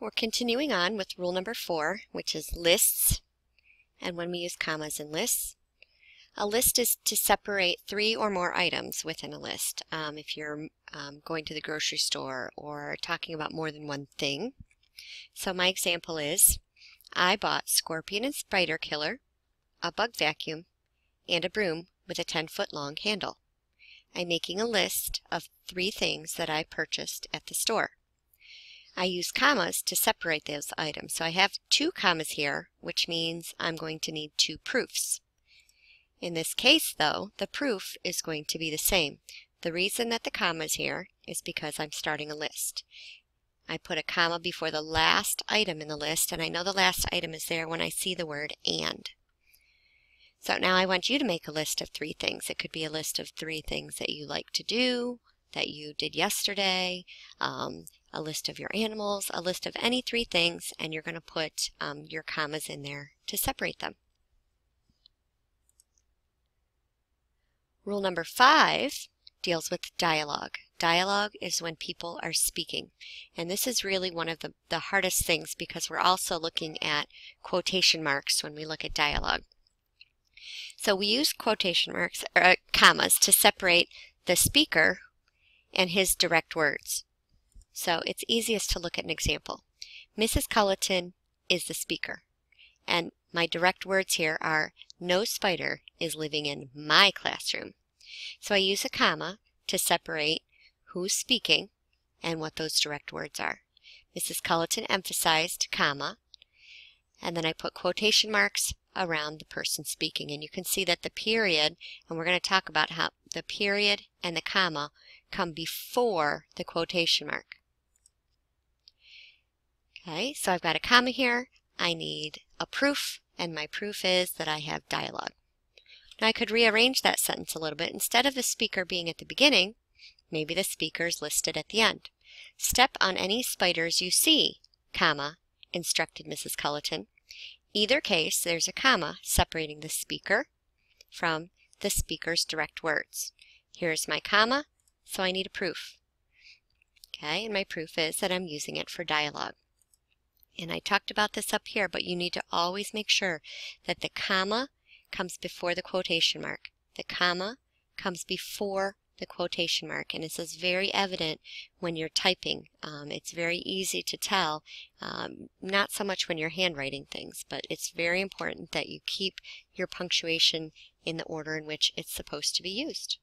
We're continuing on with rule number 4, which is lists. And when we use commas in lists, a list is to separate 3 or more items within a list. If you're going to the grocery store or talking about more than one thing. So my example is, I bought scorpion and spider killer, a bug vacuum, and a broom with a 10-foot long handle. I'm making a list of 3 things that I purchased at the store. I use commas to separate those items. So I have 2 commas here, which means I'm going to need 2 proofs. In this case, though, the proof is going to be the same. The reason that the comma is here is because I'm starting a list. I put a comma before the last item in the list, and I know the last item is there when I see the word and. So now I want you to make a list of 3 things. It could be a list of 3 things that you like to do, that you did yesterday, a list of your animals, a list of any 3 things, and you're going to put your commas in there to separate them. Rule number 5 deals with dialogue. Dialogue is when people are speaking. And this is really one of the hardest things because we're also looking at quotation marks when we look at dialogue. So we use quotation marks, or commas, to separate the speaker and his direct words. So it's easiest to look at an example. Mrs. Culleton is the speaker. And my direct words here are, no spider is living in my classroom. So I use a comma to separate who's speaking and what those direct words are. Mrs. Culleton emphasized, comma, and then I put quotation marks around the person speaking. And you can see that the period, and we're going to talk about how the period and the comma come before the quotation mark. Okay, so I've got a comma here. I need a proof, and my proof is that I have dialogue. Now I could rearrange that sentence a little bit. Instead of the speaker being at the beginning, maybe the speaker is listed at the end. Step on any spiders you see, comma, instructed Mrs. Culleton. Either case, there's a comma separating the speaker from the speaker's direct words. Here's my comma, so I need a proof. Okay, and my proof is that I'm using it for dialogue. And I talked about this up here, but you need to always make sure that the comma comes before the quotation mark. The comma comes before the quotation mark, and this is very evident when you're typing. It's very easy to tell, not so much when you're handwriting things, but it's very important that you keep your punctuation in the order in which it's supposed to be used.